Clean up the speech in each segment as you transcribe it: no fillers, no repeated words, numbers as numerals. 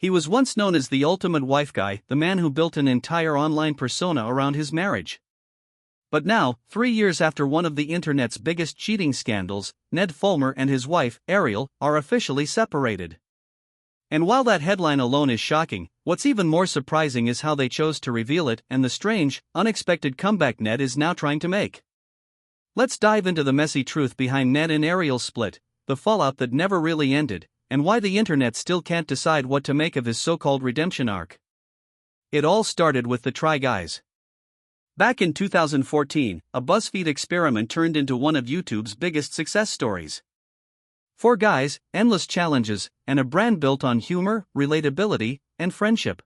He was once known as the ultimate wife guy, the man who built an entire online persona around his marriage. But now, 3 years after one of the internet's biggest cheating scandals, Ned Fulmer and his wife, Ariel, are officially separated. And while that headline alone is shocking, what's even more surprising is how they chose to reveal it and the strange, unexpected comeback Ned is now trying to make. Let's dive into the messy truth behind Ned and Ariel's split, the fallout that never really ended, and why the internet still can't decide what to make of his so-called redemption arc. It all started with the tryguys. Back in 2014, a BuzzFeed experiment turned into one of YouTube's biggest success stories. 4 guys, endless challenges, and a brand built on humor, relatability, and friendship.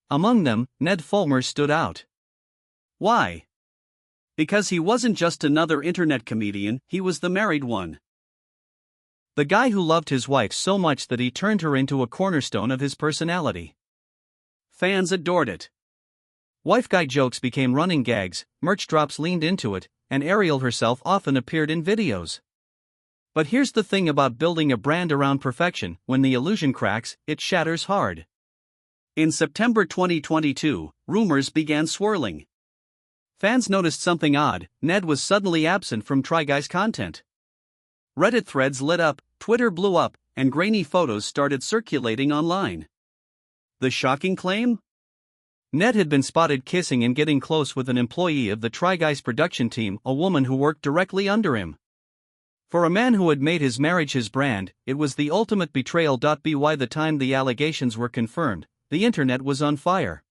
Among them, Ned Fulmer stood out. Why? Because he wasn't just another internet comedian, he was the married one. The guy who loved his wife so much that he turned her into a cornerstone of his personality. Fans adored it. Wife guy jokes became running gags, merch drops leaned into it, and Ariel herself often appeared in videos. But here's the thing about building a brand around perfection: when the illusion cracks, it shatters hard. In September 2022, rumors began swirling. Fans noticed something odd: Ned was suddenly absent from tryguys content. Reddit threads lit up, Twitter blew up, and grainy photos started circulating online. The shocking claim? Ned had been spotted kissing and getting close with an employee of the tryguys production team, a woman who worked directly under him. For a man who had made his marriage his brand, it was the ultimate betrayal. By the time the allegations were confirmed, the internet was on fire.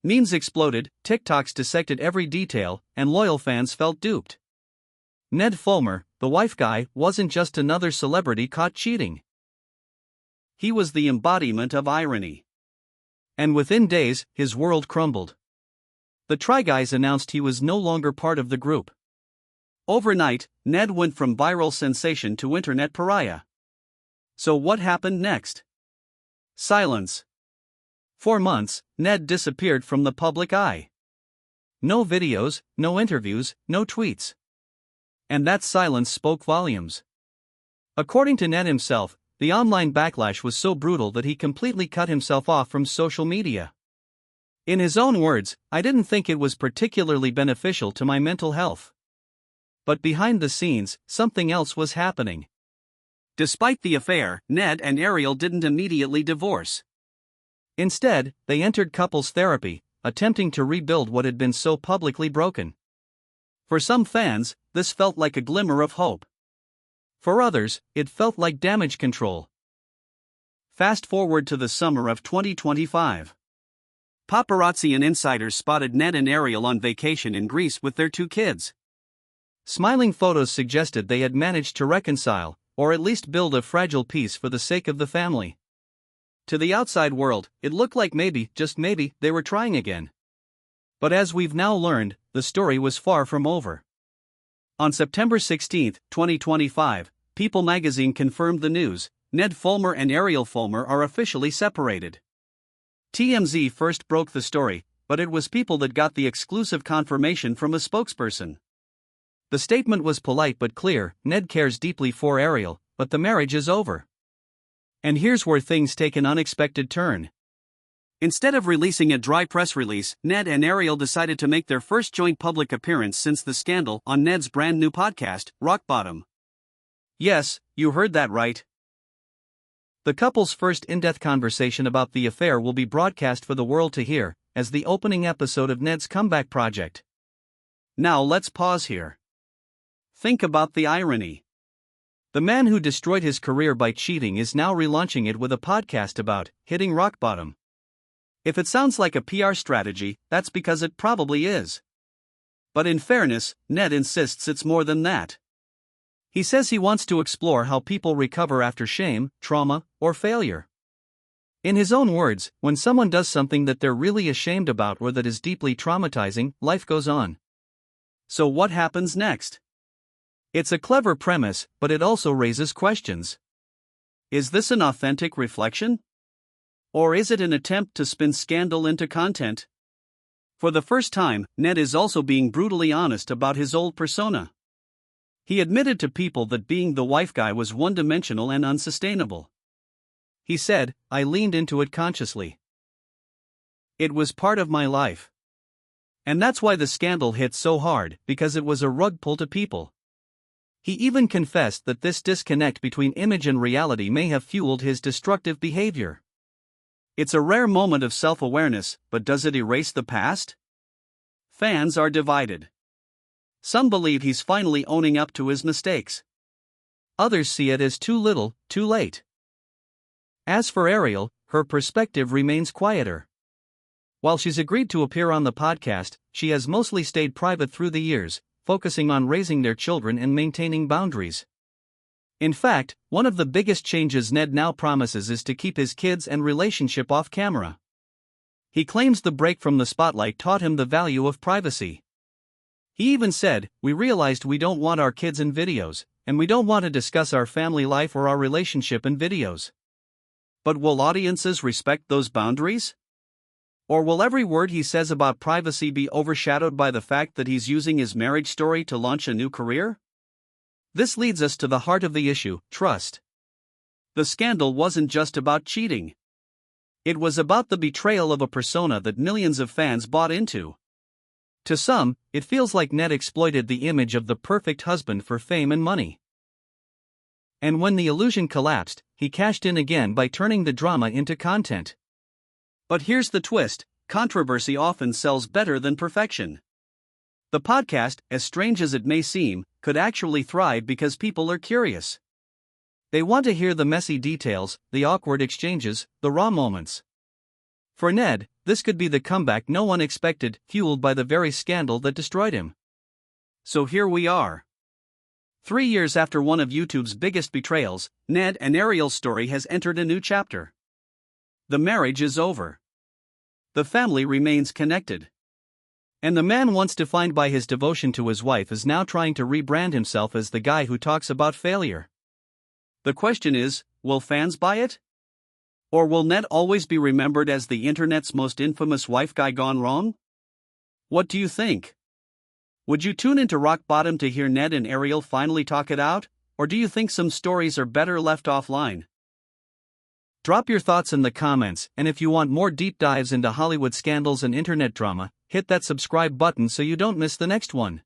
Memes exploded, TikToks dissected every detail, and loyal fans felt duped. Ned Fulmer, the wife guy, wasn't just another celebrity caught cheating. He was the embodiment of irony. And within days, his world crumbled. The tryguys announced he was no longer part of the group. Overnight, Ned went from viral sensation to internet pariah. So what happened next? Silence. For months, Ned disappeared from the public eye. No videos, no interviews, no tweets. And that silence spoke volumes. According to Ned himself, the online backlash was so brutal that he completely cut himself off from social media. In his own words, "I didn't think it was particularly beneficial to my mental health." But behind the scenes, something else was happening. Despite the affair, Ned and Ariel didn't immediately divorce. Instead, they entered couples therapy, attempting to rebuild what had been so publicly broken. For some fans, this felt like a glimmer of hope. For others, it felt like damage control. Fast forward to the summer of 2025. Paparazzi and insiders spotted Ned and Ariel on vacation in Greece with their 2 kids. Smiling photos suggested they had managed to reconcile, or at least build a fragile peace for the sake of the family. To the outside world, it looked like maybe, just maybe, they were trying again. But as we've now learned, the story was far from over. On September 16, 2025, People magazine confirmed the news: Ned Fulmer and Ariel Fulmer are officially separated. TMZ first broke the story, but it was People that got the exclusive confirmation from a spokesperson. The statement was polite but clear: Ned cares deeply for Ariel, but the marriage is over. And here's where things take an unexpected turn. Instead of releasing a dry press release, Ned and Ariel decided to make their first joint public appearance since the scandal on Ned's brand new podcast, Rock Bottom. Yes, you heard that right. The couple's first in-depth conversation about the affair will be broadcast for the world to hear, as the opening episode of Ned's comeback project. Now let's pause here. Think about the irony. The man who destroyed his career by cheating is now relaunching it with a podcast about hitting rock bottom. If it sounds like a PR strategy, that's because it probably is. But in fairness, Ned insists it's more than that. He says he wants to explore how people recover after shame, trauma, or failure. In his own words, when someone does something that they're really ashamed about or that is deeply traumatizing, life goes on. So what happens next? It's a clever premise, but it also raises questions. Is this an authentic reflection? Or is it an attempt to spin scandal into content? For the first time, Ned is also being brutally honest about his old persona. He admitted to People that being the wife guy was one-dimensional and unsustainable. He said, "I leaned into it consciously. It was part of my life. And that's why the scandal hit so hard, because it was a rug pull to people." He even confessed that this disconnect between image and reality may have fueled his destructive behavior. It's a rare moment of self-awareness, but does it erase the past? Fans are divided. Some believe he's finally owning up to his mistakes. Others see it as too little, too late. As for Ariel, her perspective remains quieter. While she's agreed to appear on the podcast, she has mostly stayed private through the years, focusing on raising their children and maintaining boundaries. In fact, one of the biggest changes Ned now promises is to keep his kids and relationship off camera. He claims the break from the spotlight taught him the value of privacy. He even said, "We realized we don't want our kids in videos, and we don't want to discuss our family life or our relationship in videos." But will audiences respect those boundaries? Or will every word he says about privacy be overshadowed by the fact that he's using his marriage story to launch a new career? This leads us to the heart of the issue: trust. The scandal wasn't just about cheating. It was about the betrayal of a persona that millions of fans bought into. To some, it feels like Ned exploited the image of the perfect husband for fame and money. And when the illusion collapsed, he cashed in again by turning the drama into content. But here's the twist: controversy often sells better than perfection. The podcast, as strange as it may seem, could actually thrive because people are curious. They want to hear the messy details, the awkward exchanges, the raw moments. For Ned, this could be the comeback no one expected, fueled by the very scandal that destroyed him. So here we are. 3 years after one of YouTube's biggest betrayals, Ned and Ariel's story has entered a new chapter. The marriage is over. The family remains connected. And the man once defined by his devotion to his wife is now trying to rebrand himself as the guy who talks about failure. The question is, will fans buy it? Or will Ned always be remembered as the internet's most infamous wife guy gone wrong? What do you think? Would you tune into Rock Bottom to hear Ned and Ariel finally talk it out, or do you think some stories are better left offline? Drop your thoughts in the comments, and if you want more deep dives into Hollywood scandals and internet drama, hit that subscribe button so you don't miss the next one.